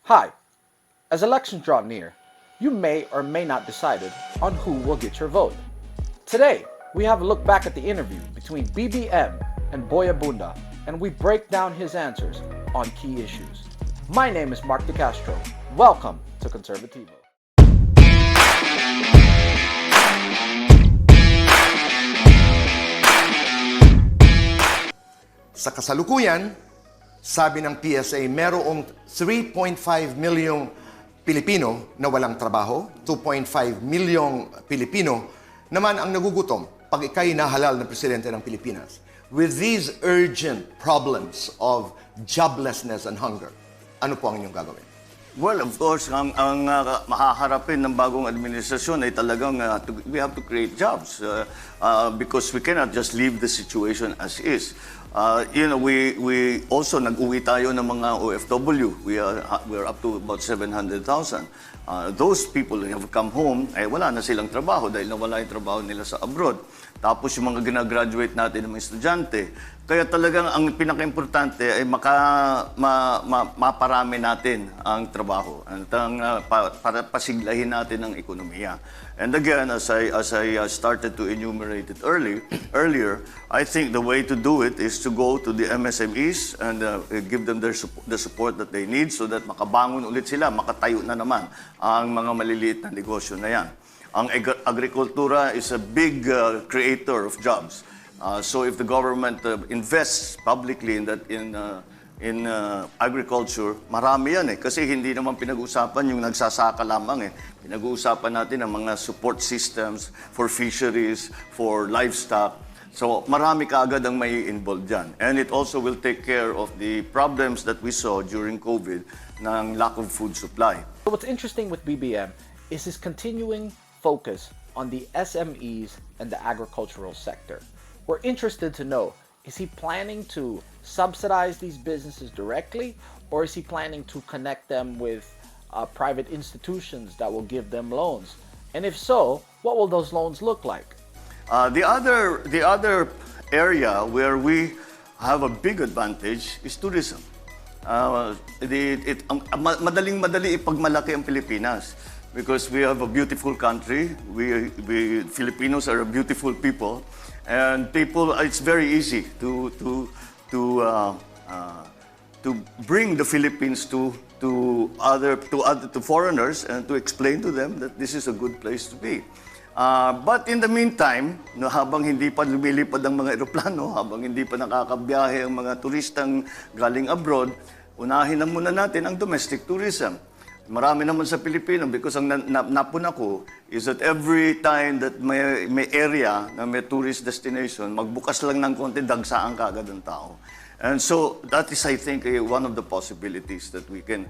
Hi. As elections draw near, you may or may not decided on who will get your vote. Today, we have a look back at the interview between BBM and Boy Abunda, and we break down his answers on key issues. My name is Mark DeCastro. Welcome to Conservativo. Sa kasalukuyan, sabi ng PSA, merong 3.5 milyong Pilipino na walang trabaho, 2.5 milyong Pilipino naman ang nagugutom pag ikay nahalal na presidente ng Pilipinas. With these urgent problems of joblessness and hunger, ano po ang inyong gagawin? Well, of course, ang mahaharapin ng bagong administrasyon ay talagang we have to create jobs because we cannot just leave the situation as is. We also nag-uwi tayo ng mga OFW. We are up to about 700,000. Those people who have come home, ay wala na silang trabaho dahil nawala yung trabaho nila sa abroad. Tapos yung mga gina-graduate natin ng mga estudyante. Kaya talagang ang pinaka-importante ay maparami natin ang trabaho at para pasiglahin natin ang ekonomiya. And again, as I started to enumerate it earlier, I think the way to do it is to go to the MSMEs and give them the support that they need so that makabangon ulit sila, makatayo na naman ang mga maliliit na negosyo na yan. Ang agrikultura is a big creator of jobs. So if the government invests publicly in agriculture, marami yan eh. Kasi hindi naman pinag-uusapan yung nagsasaka lamang eh. Pinag-uusapan natin ang mga support systems for fisheries, for livestock. So marami kaagad ang may involved dyan. And it also will take care of the problems that we saw during COVID ng lack of food supply. What's interesting with BBM is his continuing focus on the SMEs and the agricultural sector. We're interested to know, is he planning to subsidize these businesses directly, or is he planning to connect them with private institutions that will give them loans? And if so, what will those loans look like? The other area where we have a big advantage is tourism. Madaling ipagmalaki ang Pilipinas because we have a beautiful country. We Filipinos are a beautiful people. And it's very easy to bring the Philippines to foreigners and to explain to them that this is a good place to be. But in the meantime, habang hindi pa lumilipad ang mga eroplano, habang hindi pa nakakabiyahe ang mga turistang galing abroad, unahin na muna natin ang domestic tourism. Marami naman sa Pilipino because ang napuna ko is that every time that may area na may tourist destination, magbukas lang ng konti, dagsaan kaagad ang tao. And so that is, I think, one of the possibilities that we can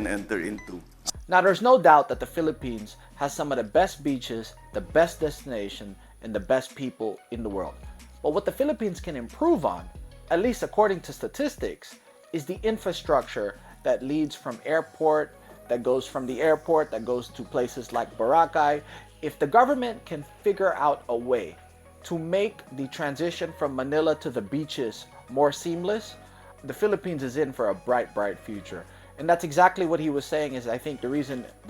enter into. Now, there's no doubt that the Philippines has some of the best beaches, the best destination, and the best people in the world. But what the Philippines can improve on, at least according to statistics, is the infrastructure that leads from airport, that goes from the airport, that goes to places like Boracay. If the government can figure out a way to make the transition from Manila to the beaches more seamless, the Philippines is in for a bright, bright future. And that's exactly what he was saying is, I think, the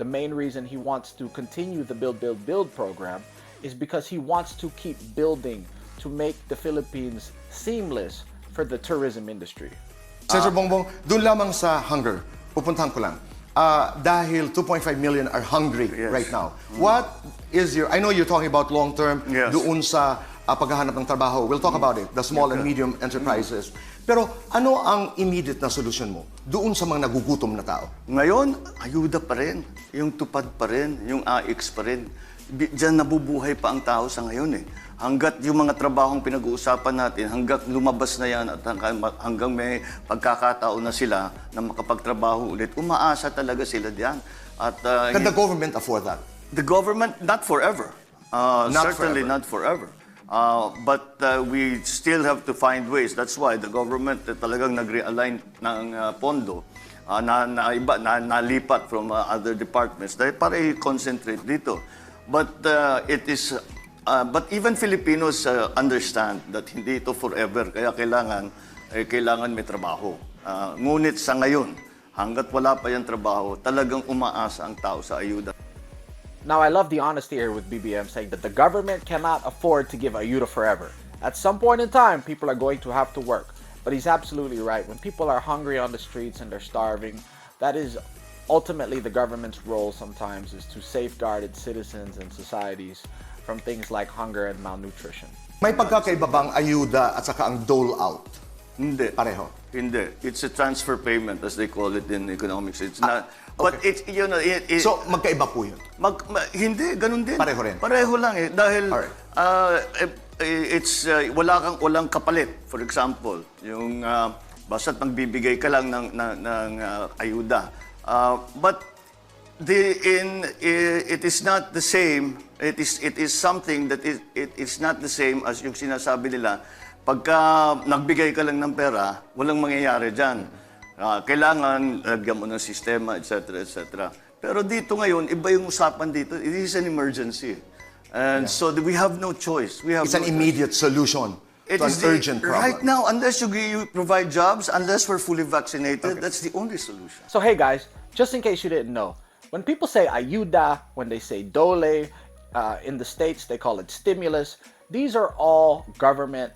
main reason he wants to continue the Build, Build, Build program is because he wants to keep building to make the Philippines seamless for the tourism industry. Senator Bongbong, dun lamang sa hunger, pupuntahan ko lang. Dahil 2.5 million are hungry right now. What is I know you're talking about long-term, doon sa paghahanap ng trabaho. We'll talk about it, the small and medium enterprises. Pero ano ang immediate na solusyon mo doon sa mga nagugutom na tao? Ngayon, ayuda pa rin. Yung tupad pa rin, yung AX pa rin. Diyan nabubuhay pa ang tao sa ngayon eh. Hanggat yung mga trabahong pinag-uusapan natin, hanggat lumabas na yan at hanggang may pagkakataon na sila na makapagtrabaho ulit, umaasa talaga sila diyan. At Can the government afford that? The government, not forever. Certainly not forever. But we still have to find ways. That's why the government talagang nag-realign ng pondo nalipat from other departments dahil para i-concentrate dito. But but even Filipinos understand that hindi ito forever, kaya kailangan may trabaho. Ngunit sa ngayon, hanggat wala pa yung trabaho, talagang umaasa ang tao sa ayuda. Now, I love the honesty here with BBM saying that the government cannot afford to give ayuda forever. At some point in time, people are going to have to work. But he's absolutely right. When people are hungry on the streets and they're starving, that is ultimately the government's role sometimes, is to safeguard its citizens and societies from things like hunger and malnutrition. May pagkakaiba bang ayuda at saka ang dole out? Hindi. Pareho. Hindi. It's a transfer payment, as they call it in economics. It's not, but it's, you know, So, magkaiba po yun? Hindi, ganun din. Pareho rin? Pareho lang eh. Dahil, Alright. it's, walang kapalit. For example, yung, basta't magbibigay ka lang ng ayuda. But it is not the same. It is something that it is not the same as yung sinasabi nila. Pagka nagbigay ka lang ng pera, walang mangyayari dyan. Kailangan lagyan mo ng sistema, etc., etc. Pero dito ngayon, iba yung usapan dito. It is an emergency. And so we have no choice. It's an immediate solution to an urgent problem. Right now, unless you provide jobs, unless we're fully vaccinated, that's the only solution. So hey guys, just in case you didn't know, when people say ayuda, when they say dole, in the States they call it stimulus, these are all government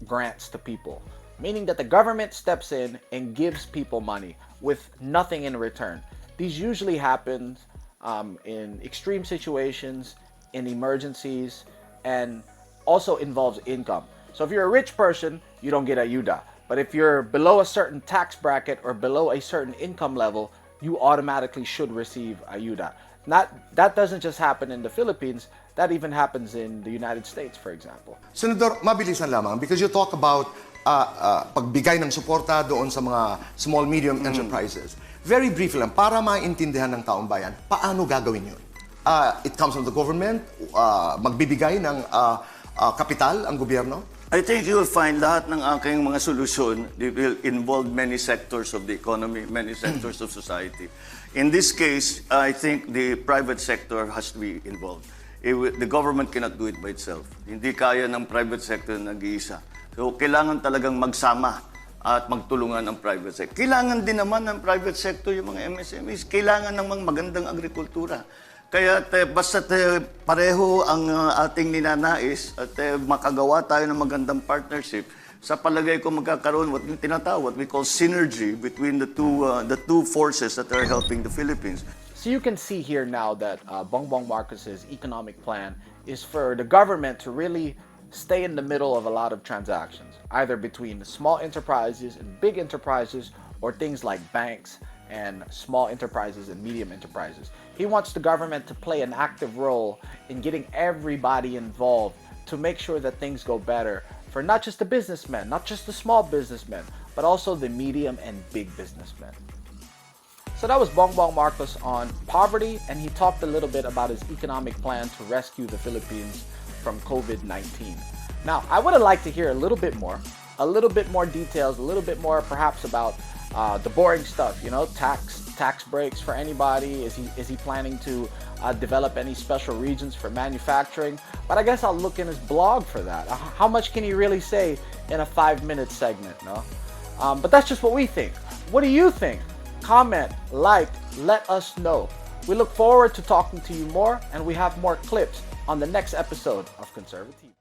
grants to people, meaning that the government steps in and gives people money with nothing in return. These usually happen in extreme situations, in emergencies, and also involves income. So if you're a rich person, you don't get ayuda. But if you're below a certain tax bracket or below a certain income level, you automatically should receive ayuda. That doesn't just happen in the Philippines, that even happens in the United States, for example. Senador, mabilisan lamang because you talk about pagbigay ng suporta doon sa mga small, medium enterprises. Very briefly lang, para maintindihan ng taong bayan, paano gagawin yun? It comes from the government, magbibigay ng kapital ang gobyerno? I think you'll find lahat ng aking mga solusyon will involve many sectors of the economy, many sectors of society. In this case, I think the private sector has to be involved. The government cannot do it by itself. Hindi kaya ng private sector na nag-iisa. So, kailangan talagang magsama at magtulungan ang private sector. Kailangan din naman ng private sector yung mga MSMEs. Kailangan ng mga magandang agrikultura. Kaya basta pareho ang ating ninanais at makagawa tayo ng magandang partnership, sa palagay ko magkakaroon what we call synergy between the two forces that are helping the Philippines. So you can see here now that Bong Marcos's economic plan is for the government to really stay in the middle of a lot of transactions, either between small enterprises and big enterprises, or things like banks and small enterprises and medium enterprises. He wants the government to play an active role in getting everybody involved to make sure that things go better for not just the businessmen, not just the small businessmen, but also the medium and big businessmen. So that was Bong Marcos on poverty, and he talked a little bit about his economic plan to rescue the Philippines from COVID-19. Now, I would have liked to hear a little bit more details, a little bit more perhaps about the boring stuff, you know, tax breaks for anybody. Is he planning to develop any special regions for manufacturing? But I guess I'll look in his blog for that. How much can he really say in a 5-minute segment, no? But that's just what we think. What do you think? Comment, like, let us know. We look forward to talking to you more, and we have more clips on the next episode of Conservativo.